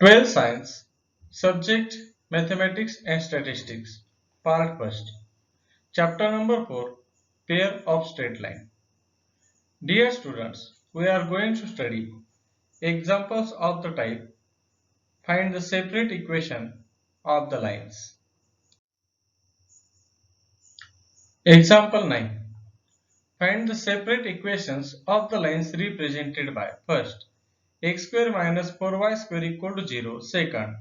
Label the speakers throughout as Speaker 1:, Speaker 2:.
Speaker 1: 12 Science Subject Mathematics and Statistics Part 1st Chapter number 4 Pair of Straight Line. Dear students, we are going to study examples of the type find the separate equation of the lines. Example 9. Find the separate equations of the lines represented by first x square minus 4y square equal to 0, second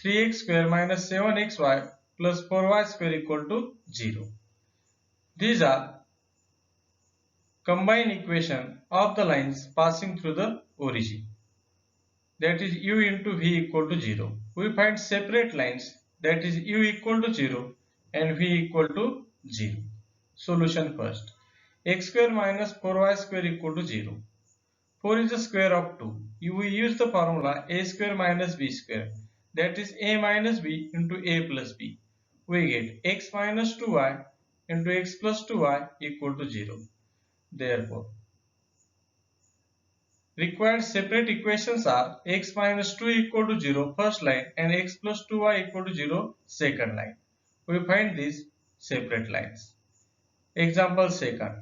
Speaker 1: 3x square minus 7xy plus 4y square equal to 0. These are combined equation of the lines passing through the origin, that is u into v equal to 0. We find separate lines, that is u equal to 0 and v equal to 0. Solution first. X square minus 4y square equal to 0. 4 is the square of 2. We use the formula a square minus b square, that is a minus b into a plus b. We get x minus 2y into x plus 2y equal to 0. Therefore, required separate equations are x minus 2 equal to 0 first line and x plus 2y equal to 0 second line. We find these separate lines. Example second.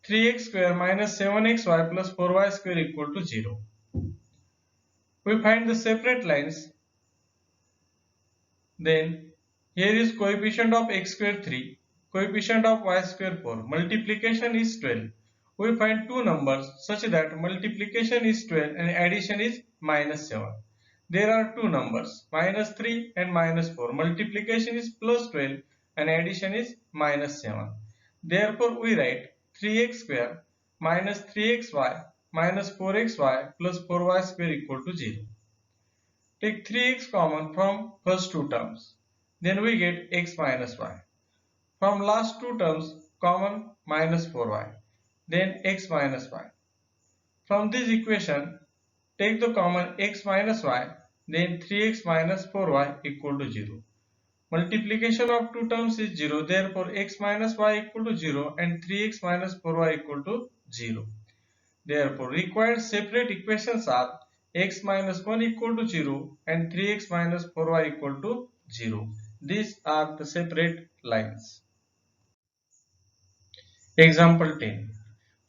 Speaker 1: 3x square minus 7xy plus 4y square equal to 0. We find the separate lines. Then here is coefficient of x square 3, coefficient of y square 4. Multiplication is 12. We find two numbers such that multiplication is 12 and addition is minus 7. There are two numbers minus 3 and minus 4. Multiplication is plus 12 and addition is minus 7. Therefore we write 3x square minus 3xy minus 4xy plus 4y square equal to 0. Take 3x common from first two terms. Then we get x minus y. From last two terms common minus 4y. Then x minus y. From this equation take the common x minus y. Then 3x minus 4y equal to 0. Multiplication of two terms is 0. Therefore x minus y equal to 0 and 3x minus 4y equal to 0. Therefore required separate equations are x minus 1 equal to 0 and 3x minus 4y equal to 0. These are the separate lines. Example 10.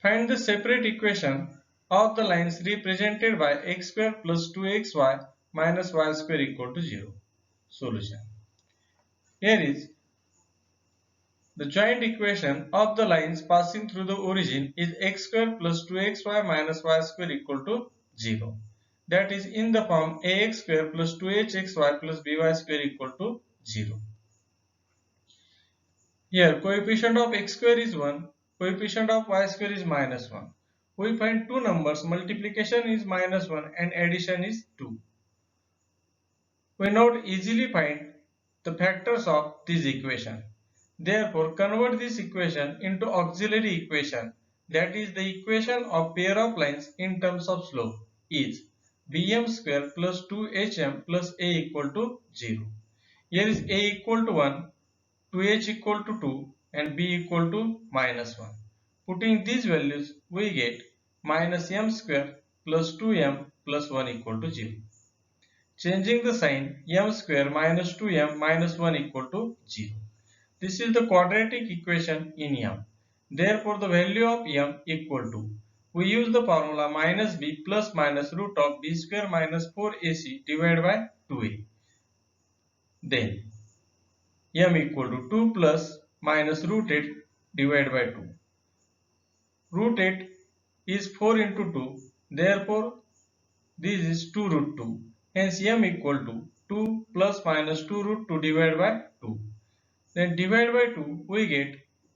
Speaker 1: Find the separate equation of the lines represented by x square plus 2xy minus y square equal to 0. Solution. Here is the joint equation of the lines passing through the origin is x square plus 2xy minus y square equal to 0. That is in the form ax square plus 2hxy plus by square equal to 0. Here coefficient of x square is 1, coefficient of y square is minus 1. We find two numbers, multiplication is minus 1 and addition is 2. We not easily find the factors of this equation. Therefore, convert this equation into auxiliary equation, that is the equation of pair of lines in terms of slope is bm square plus 2hm plus a equal to 0. Here is a equal to 1, 2h equal to 2 and b equal to minus 1. Putting these values we get minus m square plus 2m plus 1 equal to 0. Changing the sign, m square minus 2m minus 1 equal to 0. This is the quadratic equation in m. Therefore, the value of m equal to, we use the formula minus b plus minus root of b square minus 4ac divided by 2a. Then, m equal to 2 plus minus root 8 divided by 2. Root 8 is 4 into 2. Therefore, this is 2 root 2. Hence, m equal to 2 plus minus 2 root 2 divided by 2. Then divide by 2, we get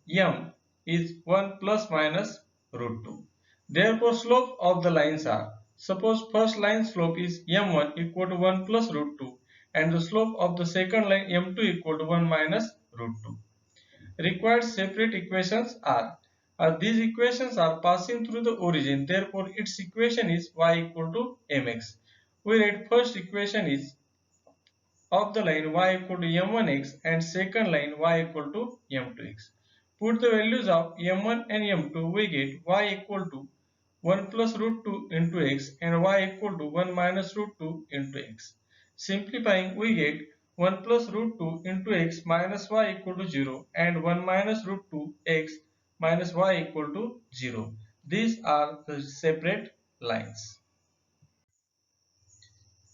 Speaker 1: m is 1 plus minus root 2. Therefore, slope of the lines are, suppose first line slope is m1 equal to 1 plus root 2 and the slope of the second line m2 equal to 1 minus root 2. Required separate equations are, these equations are passing through the origin, therefore its equation is y equal to mx. We write first equation is of the line y equal to m1x and second line y equal to m2x. Put the values of m1 and m2, we get y equal to 1 plus root 2 into x and y equal to 1 minus root 2 into x. Simplifying, we get 1 plus root 2 into x minus y equal to 0 and 1 minus root 2 x minus y equal to 0. These are the separate lines.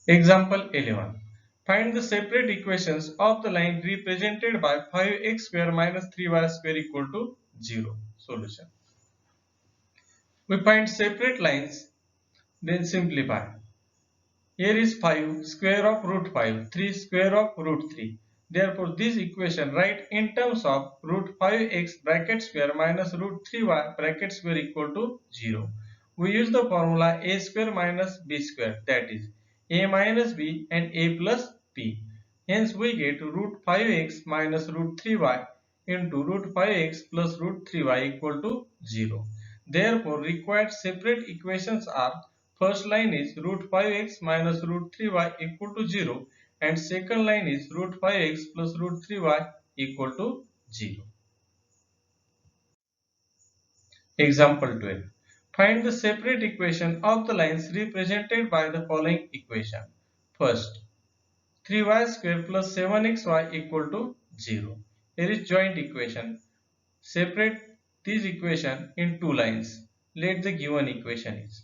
Speaker 1: Example 11. Find the separate equations of the line represented by 5x square minus 3y square equal to 0. Solution. We find separate lines, then simplify. Here is 5 square of root 5, 3 square of root 3. Therefore, this equation write in terms of root 5x bracket square minus root 3y bracket square equal to 0. We use the formula a square minus b square, that is a minus b and a plus b. Hence, we get root 5x minus root 3y into root 5x plus root 3y equal to 0. Therefore, required separate equations are: first line is root 5x minus root 3y equal to 0 and second line is root 5x plus root 3y equal to 0. Example 12. Find the separate equation of the lines represented by the following equation. First, 3y square plus 7xy equal to 0. Here is joint equation. Separate this equation in two lines. Let the given equation is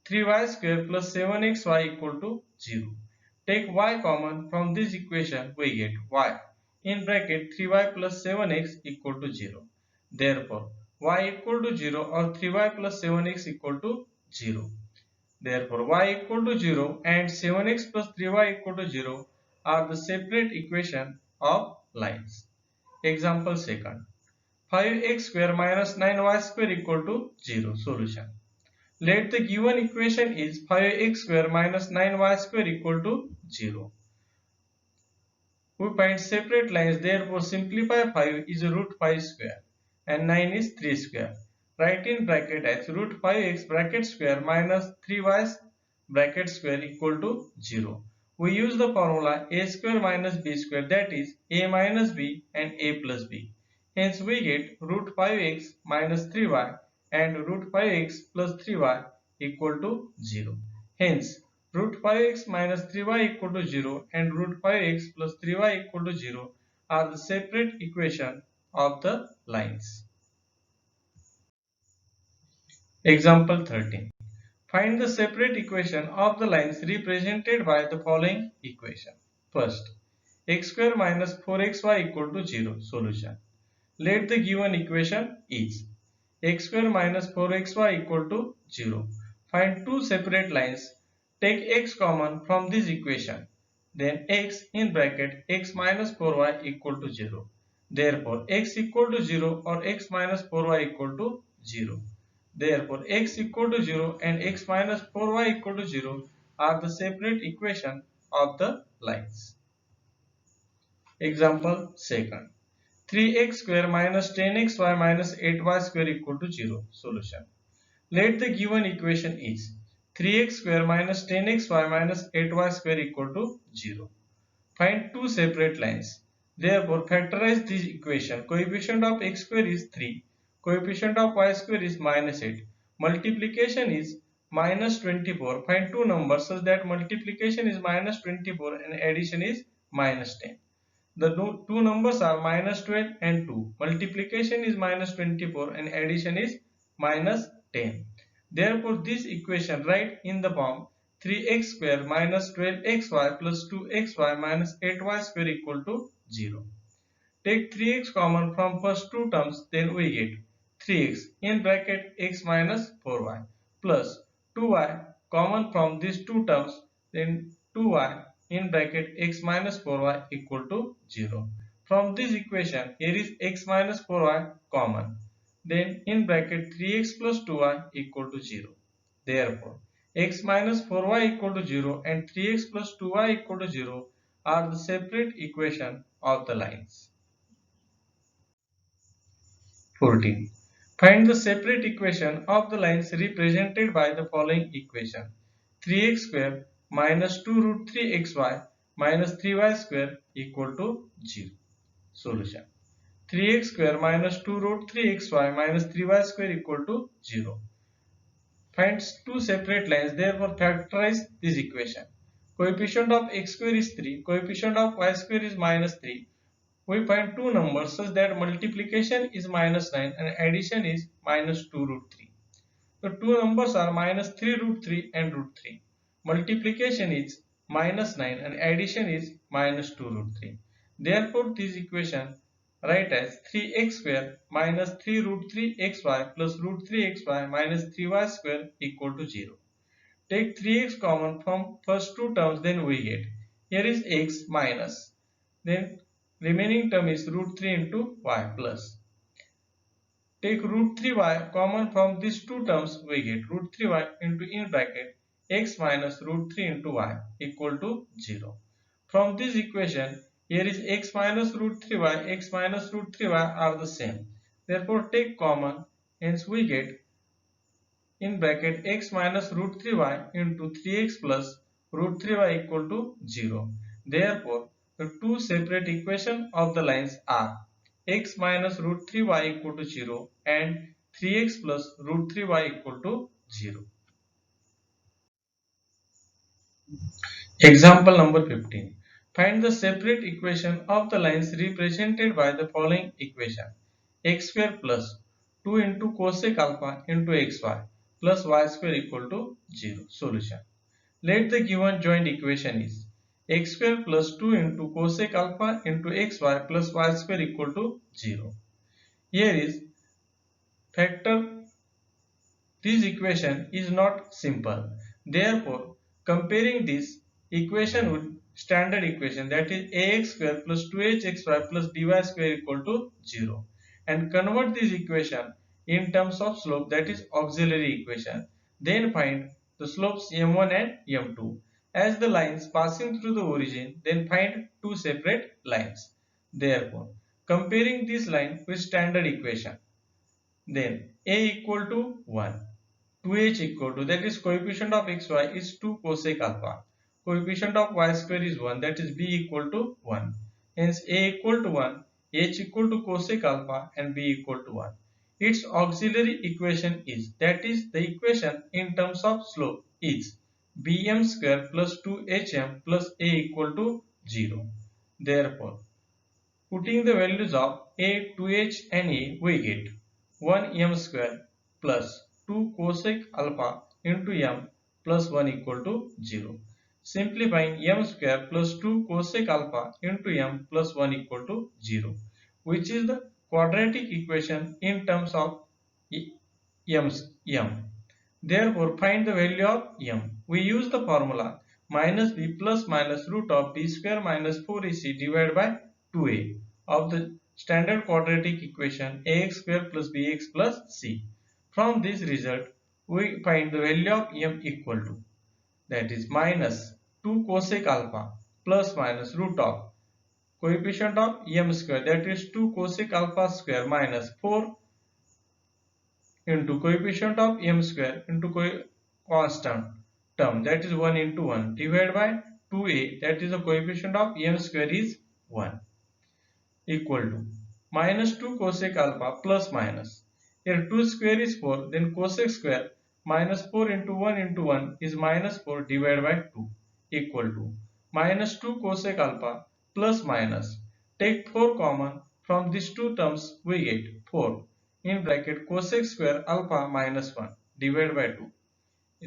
Speaker 1: 3y square plus 7xy equal to 0. Take y common from this equation, we get y in bracket 3y plus 7x equal to 0. Therefore, y equal to 0 or 3y plus 7x equal to 0. Therefore, y equal to 0 and 7x plus 3y equal to 0 are the separate equation of lines. Example second. 5x square minus 9y square equal to 0. Solution. Let the given equation is 5x square minus 9y square equal to 0. We find separate lines, therefore simplify 5 is root 5 square and 9 is 3 square. Write in bracket as root 5x bracket square minus 3y bracket square equal to 0. We use the formula a square minus b square, that is a minus b and a plus b. Hence we get root 5x minus 3y and root 5x plus 3y equal to 0. Hence root 5x minus 3y equal to 0 and root 5x plus 3y equal to 0 are the separate equation of the lines. Example 13. Find the separate equation of the lines represented by the following equation. First, x square minus 4xy equal to 0. Solution. Let the given equation is x square minus 4xy equal to 0. Find two separate lines. Take x common from this equation. Then x in bracket x minus 4y equal to 0. Therefore, x equal to 0 or x minus 4y equal to 0. Therefore, x equal to 0 and x minus 4y equal to 0 are the separate equation of the lines. Example second. 3x square minus 10xy minus 8y square equal to 0. Solution. Let the given equation is 3x square minus 10xy minus 8y square equal to 0. Find two separate lines. Therefore, factorize this equation. Coefficient of x square is 3. Coefficient of y square is minus 8. Multiplication is minus 24. Find two numbers such that multiplication is minus 24 and addition is minus 10. The two numbers are minus 12 and 2. Multiplication is minus 24 and addition is minus 10. Therefore, this equation write in the form 3x square minus 12xy plus 2xy minus 8y square equal to 0. Take 3x common from first two terms, then we get 3x in bracket x minus 4y plus 2y common from these two terms, then 2y in bracket x minus 4y equal to 0. From this equation, here is x minus 4y common. Then in bracket 3x plus 2y equal to 0. Therefore, x minus 4y equal to 0 and 3x plus 2y equal to 0 are the separate equation of the lines. 14. Find the separate equation of the lines represented by the following equation. 3x square minus 2 root 3xy minus 3y square equal to 0. Solution. 3x square minus 2 root 3xy minus 3y square equal to 0. Find two separate lines, therefore factorize this equation. Coefficient of x square is 3. Coefficient of y square is minus 3. We find two numbers such that multiplication is minus 9 and addition is minus 2 root 3. The two numbers are minus 3 root 3 and root 3. Multiplication is minus 9 and addition is minus 2 root 3. Therefore, this equation write as 3x square minus 3 root 3xy plus root 3xy minus 3y square equal to 0. Take 3x common from first two terms, then we get. Here is x minus. Then remaining term is root 3 into y plus. Take root 3y common from these two terms, we get root 3y into in bracket x minus root 3 into y equal to 0. From this equation, here is x minus root 3y, x minus root 3y are the same. Therefore, take common, hence we get in bracket x minus root 3y into 3x plus root 3y equal to 0. Therefore, the two separate equations of the lines are x minus root 3y equal to 0 and 3x plus root 3y equal to 0. Example number 15. Find the separate equation of the lines represented by the following equation. X square plus 2 into cosec alpha into xy plus y square equal to 0. Solution. Let the given joint equation is x square plus 2 into cosec alpha into xy plus y square equal to 0. Here is factor. This equation is not simple. Therefore, comparing this equation with standard equation, that is ax square plus 2hxy plus dy square equal to 0, and convert this equation in terms of slope, that is auxiliary equation. Then find the slopes m1 and m2 as the lines passing through the origin. Then find two separate lines. Therefore, comparing this line with standard equation, then a equal to 1, 2h equal to, that is coefficient of xy is 2 cosec alpha, coefficient of y square is 1, that is b equal to 1. Hence a equal to 1, h equal to cosec alpha and b equal to 1. Its auxiliary equation is, that is the equation in terms of slope is bm square plus 2hm plus a equal to 0. Therefore, putting the values of a, 2h and a, we get 1m square plus 2 cosec alpha into m plus 1 equal to 0. Simplifying, m square plus 2 cosec alpha into m plus 1 equal to 0, which is the quadratic equation in terms of m. Therefore, find the value of m. We use the formula minus b plus minus root of b square minus 4ac divided by 2a of the standard quadratic equation ax square plus bx plus c. From this result, we find the value of m equal to, that is minus 2 cosec alpha plus minus root of coefficient of m square, that is 2 cosec alpha square minus 4 into coefficient of m square into constant term, that is 1 into 1 divided by 2a, that is the coefficient of m square is 1, equal to minus 2 cosec alpha plus minus. Here 2 square is 4, then cosec square minus 4 into 1 into 1 is minus 4 divided by 2 equal to minus 2 cosec alpha plus minus. Take 4 common from these two terms, we get 4 in bracket cosec square alpha minus 1 divided by 2.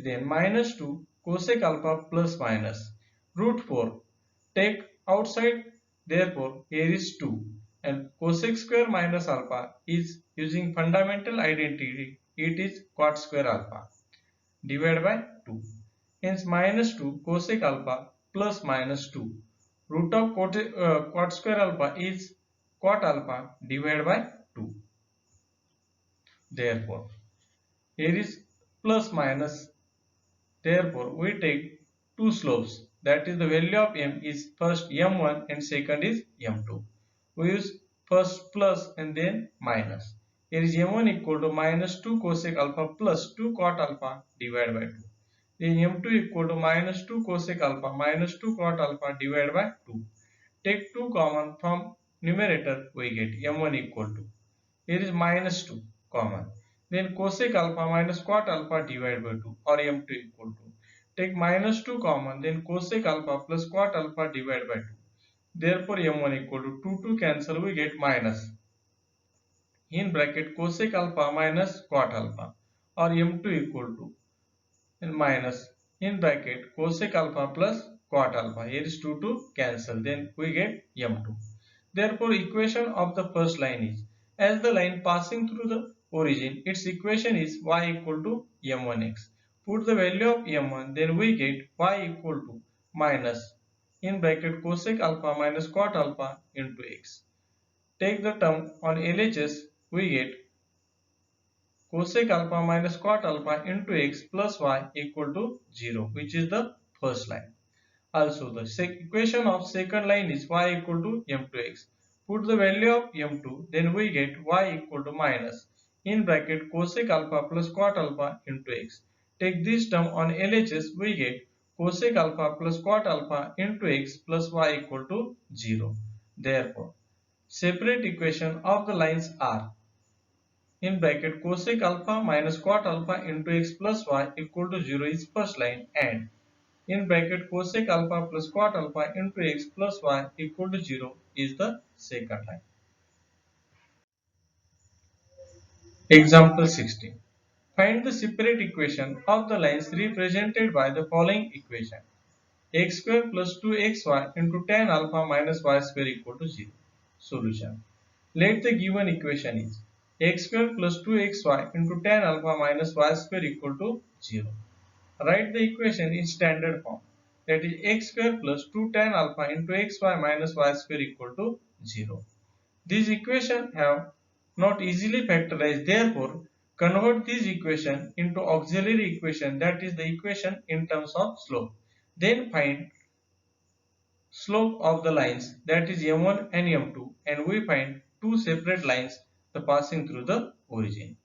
Speaker 1: Then minus 2 cosec alpha plus minus root 4. Take outside, therefore here is 2, and cosec square minus alpha is using fundamental identity, it is cot square alpha divided by 2. Hence minus 2 cosec alpha plus minus 2 root of cot square alpha is cot alpha divided by 2. Therefore, here is plus minus. Therefore, we take two slopes, that is the value of m is first m1 and second is m2. We use first plus and then minus. Here is m1 equal to minus 2 cosec alpha plus 2 cot alpha divided by 2. Then m2 equal to minus 2 cosec alpha minus 2 cot alpha divided by 2. Take 2 common from numerator, we get m1 equal to, here is minus 2 common. Then cosec alpha minus cot alpha divided by 2, or m2 equal to. Take minus 2 common, then cosec alpha plus quat alpha divided by 2. Therefore m1 equal to 2 cancel, we get minus in bracket cosec alpha minus quat alpha, or m2 equal to and minus in bracket cosec alpha plus quat alpha. Here is 2 cancel, then we get m2. Therefore equation of the first line is, as the line passing through the origin, its equation is y equal to m1x. Put the value of m1, then we get y equal to minus in bracket cosec alpha minus quat alpha into x. Take the term on LHS, we get cosec alpha minus quat alpha into x plus y equal to 0, which is the first line. Also, the equation of second line is y equal to m2x. Put the value of m2, then we get y equal to minus in bracket cosec alpha plus quat alpha into x. Take this term on LHS, we get cosec alpha plus quat alpha into x plus y equal to 0. Therefore, separate equation of the lines are in bracket cosec alpha minus quat alpha into x plus y equal to 0 is first line, and in bracket cosec alpha plus quat alpha into x plus y equal to 0 is the second line. Example 16. Find the separate equation of the lines represented by the following equation: x square plus 2xy into tan alpha minus y square equal to 0. Solution. Let the given equation is x square plus 2xy into tan alpha minus y square equal to 0. Write the equation in standard form, that is x square plus 2 tan alpha into xy minus y square equal to 0. These equations have not easily factorized, therefore convert this equation into auxiliary equation, that is the equation in terms of slope. Then find slope of the lines, that is m1 and m2, and we find two separate lines the passing through the origin.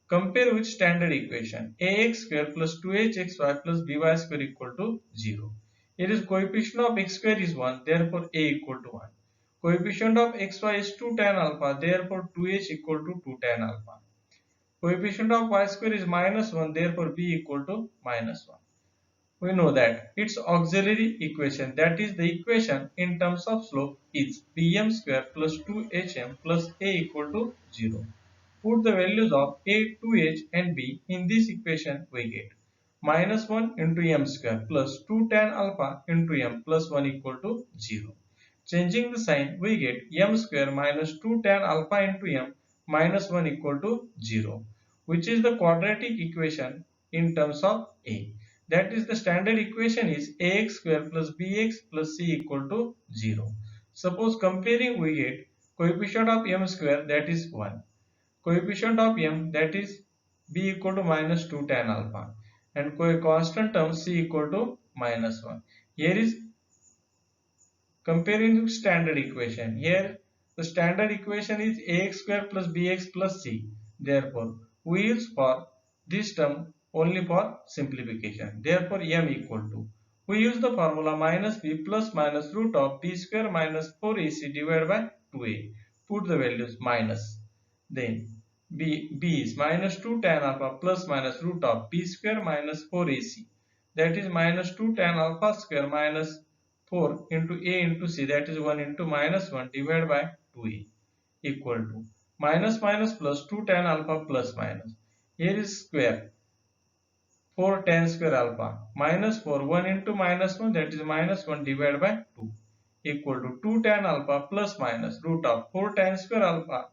Speaker 1: Compare with standard equation ax square plus 2hxy plus by square equal to 0. Here is coefficient of x square is 1, therefore a equal to 1. Coefficient of xy is 2 tan alpha, therefore 2h equal to 2 tan alpha. Coefficient of y square is minus 1, therefore b equal to minus 1. We know that its auxiliary equation, that is the equation in terms of slope, is bm square plus 2hm plus a equal to 0. Put the values of a, 2h and b in this equation, we get minus 1 into m square plus 2 tan alpha into m plus 1 equal to 0. Changing the sign, we get m square minus 2 tan alpha into m minus 1 equal to 0, which is the quadratic equation in terms of a. That is, the standard equation is ax square plus bx plus c equal to 0. Suppose comparing, we get coefficient of m square, that is 1. Coefficient of m, that is b equal to minus 2 tan alpha, and constant term c equal to minus 1. Here is comparing the standard equation. Here the standard equation is ax square plus bx plus c. Therefore, we use for this term only for simplification. Therefore, m equal to, we use the formula minus b plus minus root of b square minus 4ac divided by 2a. Put the values minus. Then b is minus 2 tan alpha plus minus root of b square minus 4ac. That is minus 2 tan alpha square minus 4 into a into c, that is 1 into minus 1 divided by 2a equal to minus minus plus 2 tan alpha plus minus. Here is square 4 tan square alpha minus 4, 1 into minus 1, that is minus 1 divided by 2 equal to 2 tan alpha plus minus root of 4 tan square alpha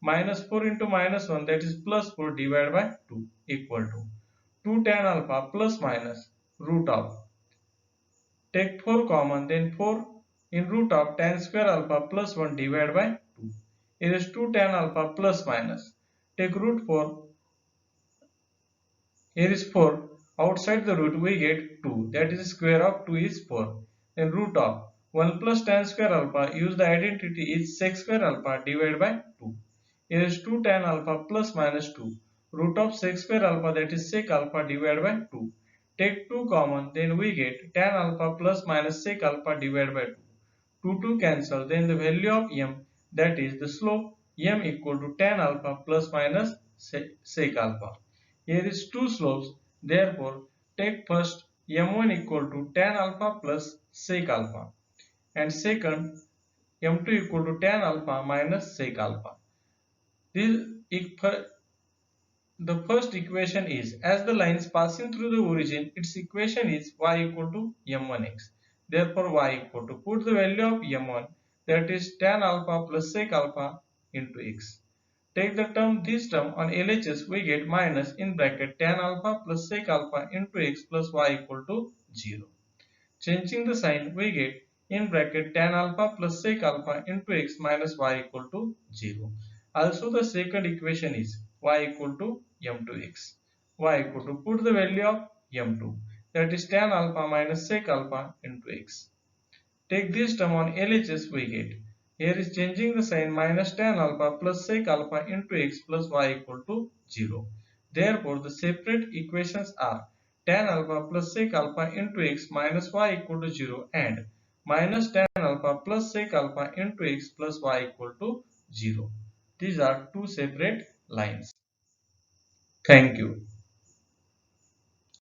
Speaker 1: minus 4 into minus 1, that is plus 4 divided by 2 equal to 2 tan alpha plus minus root of, take 4 common, then 4 in root of tan square alpha plus 1 divided by 2. Here is 2 tan alpha plus minus. Take root 4. Here is 4. Outside the root we get 2. That is square of 2 is 4. Then root of 1 plus tan square alpha. Use the identity is sec square alpha divided by 2. Here is 2 tan alpha plus minus 2. Root of sec square alpha, that is sec alpha divided by 2. Take 2 common, then we get tan alpha plus minus sec alpha divided by 2. 2 cancel, then the value of m, that is the slope, m equal to tan alpha plus minus sec alpha. Here is two slopes, therefore take first m1 equal to tan alpha plus sec alpha, and second m2 equal to tan alpha minus sec alpha. The first equation is, as the lines passing through the origin, its equation is y equal to m1x. Therefore y equal to, put the value of m1, that is tan alpha plus sec alpha, into x. Take this term on LHS, we get minus in bracket tan alpha plus sec alpha into x plus y equal to 0. Changing the sign, we get in bracket tan alpha plus sec alpha into x minus y equal to 0. Also the second equation is y equal to m2x. Y equal to, put the value of m2, that is tan alpha minus sec alpha into x. Take this term on LHS, we get, here is changing the sign, minus tan alpha plus sec alpha into x plus y equal to 0. Therefore the separate equations are tan alpha plus sec alpha into x minus y equal to 0 and minus tan alpha plus sec alpha into x plus y equal to 0. These are two separate lines. Thank you.